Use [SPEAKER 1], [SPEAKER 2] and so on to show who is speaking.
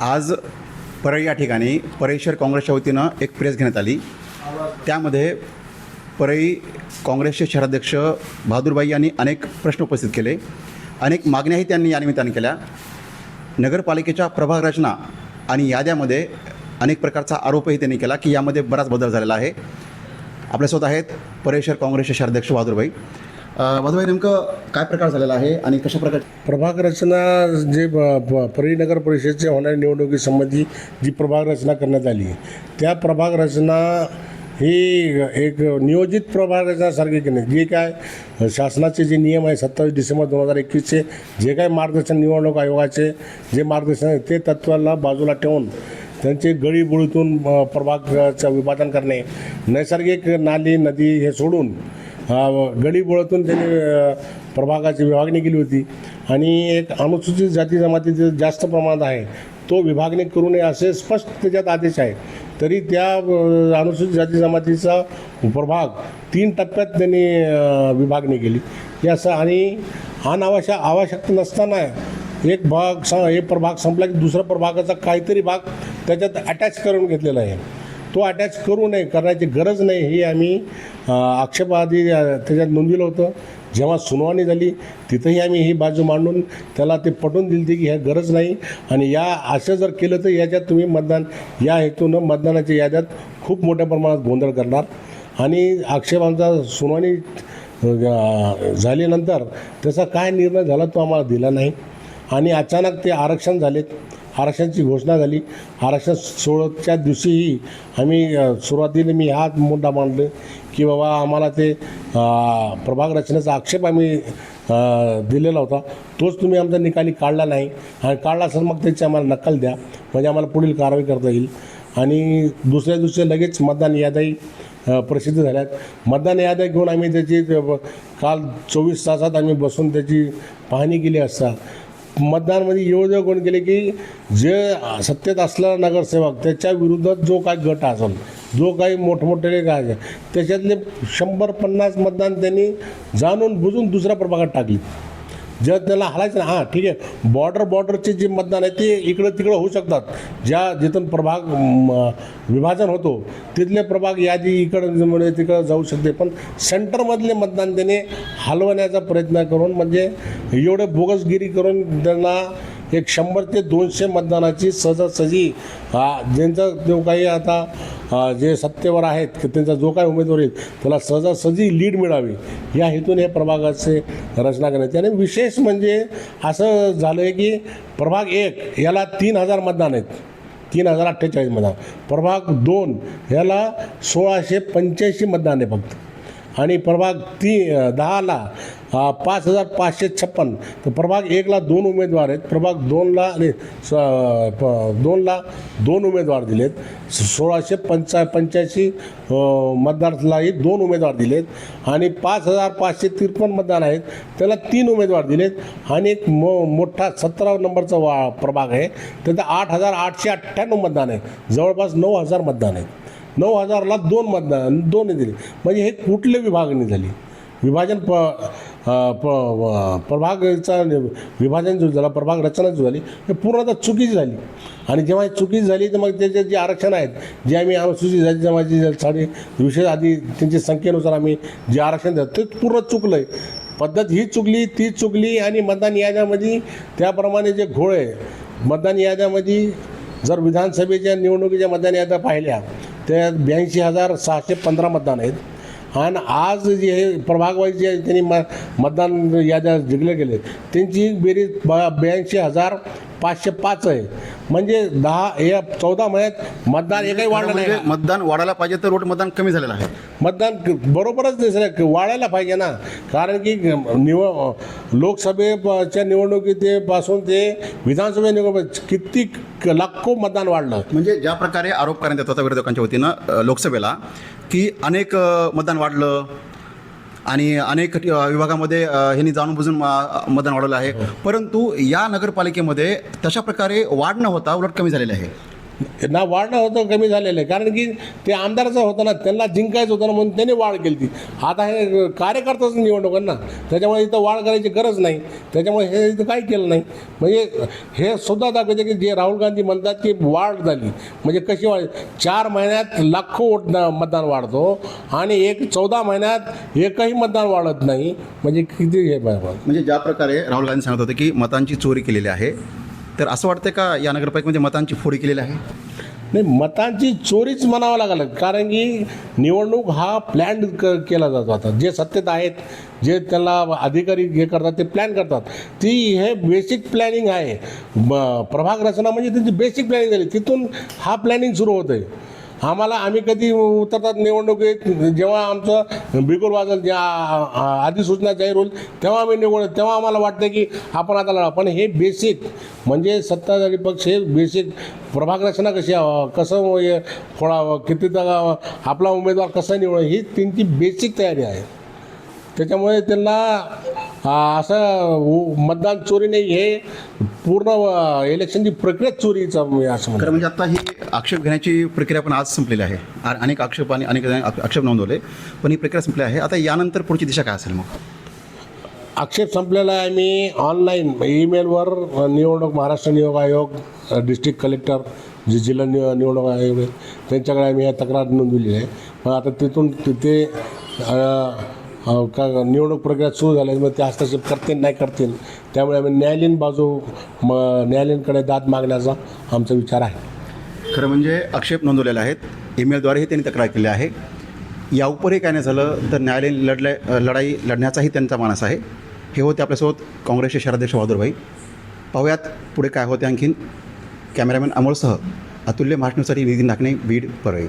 [SPEAKER 1] आज परळी या ठिकाणी परळी शहर काँग्रेसच्या वतीनं एक प्रेस घेण्यात आली. त्यामध्ये परळी काँग्रेसचे शहराध्यक्ष बहादूरबाई यांनी अनेक प्रश्न उपस्थित केले. अनेक मागण्याही त्यांनी या निमित्ताने केल्या. नगरपालिकेच्या प्रभाग रचना आणि याद्यामध्ये अनेक प्रकारचा आरोपही त्यांनी केला की यामध्ये बराच बदल झालेला आहे. आपल्यासोबत आहेत परळी शहर काँग्रेसचे शहराध्यक्ष बहादूरबाई. बहादूरबाई, नेमकं काय प्रकार झालेला आहे आणि कशा प्रकारे
[SPEAKER 2] प्रभाग रचना जे परळी नगर परिषदेच्या होणाऱ्या निवडणुकीसंबंधी जी प्रभाग रचना करण्यात आली, त्या प्रभाग रचना ही एक नियोजित प्रभाग रचनासारखी की नाही. जे काय शासनाचे जे नियम आहे 27 डिसेंबर 2021चे जे काय मार्गदर्शन निवडणूक आयोगाचे जे मार्गदर्शन आहे ते तत्वाला बाजूला ठेवून त्यांचे गळीबोळीतून प्रभागाचं विभाजन करणे, नैसर्गिक नाली नदी हे सोडून गळीबोळातून त्यांनी प्रभागाची विभागणी केली होती. आणि एक अनुसूचित जाती जमातीचे जास्त प्रमाणात आहे तो विभागणी करू नये असे स्पष्ट त्याच्यात आदेश आहे. तरी त्या अनुसूचित जाती जमातीचा प्रभाग 3 टप्प्यात त्यांनी विभागणी केली हे असं. आणि आवश्यकता नसताना एक प्रभाग संपला की दुसऱ्या प्रभागाचा काहीतरी भाग त्याच्यात अटॅच करून घेतलेला आहे. तो अटॅच करू नये, करण्याची गरज नाही हे आम्ही आक्षेपाआधी त्याच्यात नोंदविलं होतं. जेव्हा सुनावणी झाली तिथंही आम्ही ही बाजू मांडून त्याला ते पटवून दिली होती की ह्या गरज नाही. आणि या असं जर केलं तर याच्यात तुम्ही या हेतूनं मतदानाच्या याद्यात खूप मोठ्या प्रमाणात गोंधळ करणार. आणि आक्षेपांचा सुनावणी झाल्यानंतर त्याचा काय निर्णय झाला तो आम्हाला दिला नाही. आणि अचानक ते आरक्षण झालेत, आरक्षणाची घोषणा झाली. आरक्षण सोडच्या दिवशीही आम्ही सुरुवातीला मी हा मुद्दा मांडले की बाबा आम्हाला ते प्रभाग रचनेचा आक्षेप आम्ही दिलेला होता, तोच तुम्ही आमचा निकाली काढला नाही. आणि काढला असेल मग त्याची आम्हाला नक्कल द्या म्हणजे आम्हाला पुढील कारवाई करता येईल. आणि दुसऱ्या दिवशी लगेच मतदान याद्याही प्रसिद्ध झाल्यात. मतदान याद्या घेऊन आम्ही त्याची काल 24 तासात आम्ही बसून त्याची पाहणी केली असता मतदानमध्ये एवढं कोण केले की जे सत्तेत असलेला नगरसेवक त्याच्या विरोधात जो काय गट असेल, जो काही मोठमोठे काय त्याच्यातले 100-50 मतदान त्यांनी जाणून बुजून दुसऱ्या प्रभागात टाकली. जर त्याला हलायचं ना, हां ठीक आहे, बॉर्डरचे जे मतदान आहे ते इकडं तिकडं होऊ शकतात. जिथून प्रभाग विभाजन होतो तिथले प्रभाग यादी इकडं तिकडं जाऊ शकते. पण सेंटरमधले मतदान त्याने हलवण्याचा प्रयत्न करून म्हणजे एवढे बोगसगिरी करून त्यांना एक 100 ते 200 मतदानाची सहजासहजी ज्यांचा जो काही आता जे सत्तेवर आहेत त्यांचा जो काही उमेदवार आहेत त्याला सहजासहजी लीड मिळावी या हेतून हे प्रभागाचे रचना करण्यात. आणि विशेष म्हणजे असं झालं आहे की प्रभाग 1 याला 3000 मतदान आहेत, 3048 मतदान. प्रभाग 2 याला 1685 मतदान आहे फक्त. आणि प्रभाग 10ला 5556. तर प्रभाग 1ला 2 उमेदवार आहेत, प्रभाग 2ला 2 उमेदवार दिलेत. 1685 मतदारालाही 2 उमेदवार दिलेत. आणि 5553 मतदान आहेत त्याला 3 उमेदवार दिलेत. आणि एक मोठा 17 नंबरचा प्रभाग आहे त्याचा 8898 मतदान आहे, जवळपास 9000 मतदान आहेत. 9000ला 2 मतदान 2 दिले. म्हणजे हे कुठली विभागणी झाली? विभाजन प्रभागाचा विभाजन जो झाला, प्रभाग रचना जो झाली हे पूर्णतः चुकीची झाली. आणि जेव्हा चुकीची झाली तर मग त्याचे जे आरक्षण आहेत जे आम्ही अनुसूचित जाती जमाती विशेष आधी त्यांच्या संख्येनुसार आम्ही जे आरक्षण देतो ते पूर्ण चुकलं आहे. पद्धत ही चुकली, ती चुकली. आणि मतदान याद्यामध्ये त्याप्रमाणे जे घोळ आहे, मतदान याद्यामध्ये जर विधानसभेच्या निवडणुकीच्या मतदान याद्या पाहिल्या त्यात 82,615 मतदान आहेत. आणि आज जे हे प्रभागवाईज जे त्यांनी मतदान याद्या जिंकले गेले त्यांची बेरीज 82,505 आहे. म्हणजे 14 महिन्यात मतदान एकही वाढलं नाही.
[SPEAKER 1] मतदान वाढायला पाहिजे तर मतदान कमी झालेलं आहे.
[SPEAKER 2] मतदान बरोबरच नाही, वाढायला पाहिजे ना. कारण की लोकसभेच्या निवडणुकीपासून ते विधानसभा निवडणूक किती लाखो मतदान वाढलं.
[SPEAKER 1] म्हणजे ज्या प्रकारे आरोप करण्यात येत होता विरोधकांच्या वतीनं लोकसभेला की अनेक मतदान वाढलं आणि अनेक विभागामध्ये ह्यांनी जाणून बुजून मतदान वाढवलं आहे, परंतु या नगरपालिकेमध्ये तशा प्रकारे वाढ न होता उलट कमी झालेले आहे.
[SPEAKER 2] ना वाढणं होतं कमी झालेलं आहे, कारण की ते आमदाराचं होतं ना, त्यांना जिंकायचं होतं ना, म्हणून त्यांनी वाढ केली ती. आता हे कार्यकर्ताच निवडणुकांना, त्याच्यामुळे इथं वाढ करायची गरज नाही, त्याच्यामुळे हे इथं काही केलं नाही. म्हणजे हे सुद्धा दाखवते की जे राहुल गांधी म्हणतात की वाढ झाली, म्हणजे कशी वाढ, 4 महिन्यात लाखो मतदान वाढतो आणि 14 महिन्यात एकही मतदान वाढत नाही. म्हणजे किती हे बरोबर.
[SPEAKER 1] म्हणजे ज्या प्रकारे राहुल गांधी सांगत होते की मतांची चोरी केलेली आहे, तर असं वाटतं का या नगरपालिकेमध्ये मतांची फोडी केलेली आहे?
[SPEAKER 2] नाही, मतांची चोरीच म्हणावं लागलं, कारण की निवडणूक हा प्लॅन केला जातो. आता जे सत्तेत आहेत, जे त्याला अधिकारी हे करतात ते प्लॅन करतात. ती हे बेसिक प्लॅनिंग आहे. प्रभाग रचना म्हणजे त्यांची बेसिक प्लॅनिंग झाली, तिथून हा प्लॅनिंग सुरू होतं आहे. आम्ही कधी उतरतात निवडणुकीत, जेव्हा आमचं बिगुल वाजल, ज्या अधिसूचना जाहीर होईल तेव्हा आम्ही तेव्हा आम्हाला वाटतं की आपण आता लढा. पण हे बेसिक म्हणजे सत्ताधारी पक्ष हे बेसिक प्रभाग रचना कशी कसं फोडावं, किती जागा आपला उमेदवार कसा निवडावा, ही त्यांची बेसिक तयारी आहे. त्याच्यामुळे त्यांना असं मतदान चोरी नाही, हे पूर्ण इलेक्शनची प्रक्रिया चोरीचा मी असं
[SPEAKER 1] खरं
[SPEAKER 2] म्हणतो.
[SPEAKER 1] म्हणजे आता ही आक्षेप घेण्याची प्रक्रिया पण आज संपलेली आहे. अनेक आक्षेप आणि अनेक आक्षेप नोंदवले, पण ही प्रक्रिया संपली आहे. आता यानंतर पुढची दिशा काय असेल मग?
[SPEAKER 2] आक्षेप संपलेला आहे. मी ऑनलाईन ईमेलवर निवडणूक महाराष्ट्र निवडणूक आयोग, डिस्ट्रिक्ट कलेक्टर, जे जिल्हा निवडणूक आयोग आहे त्यांच्याकडे आम्ही ह्या तक्रार नोंदवली आहे. मग आता तिथून तिथे का निवडणूक प्रक्रिया सुरू झाली, मग ते हस्तक्षेप करतील नाही करतील, त्यामुळे आम्ही न्यायालयीन बाजू न्यायालयीनकडे दाद मागण्याचा आमचा विचार आहे.
[SPEAKER 1] खरं म्हणजे आक्षेप नोंदवलेले आहेत, ईमेलद्वारेही त्यांनी तक्रार केली आहे. याउपरही काय नाही झालं तर न्यायालयीन लढाई लढण्याचाही त्यांचा मानस आहे. हे होते आपल्यासोबत काँग्रेसचे शहराध्यक्ष बहादूरभाई. पाहूयात पुढे काय होते आणखीन. कॅमेरामॅन अमोलसह अतुल्य महाराष्ट्र न्यूजसाठी नितीन ढाकणे, बीड, परळी.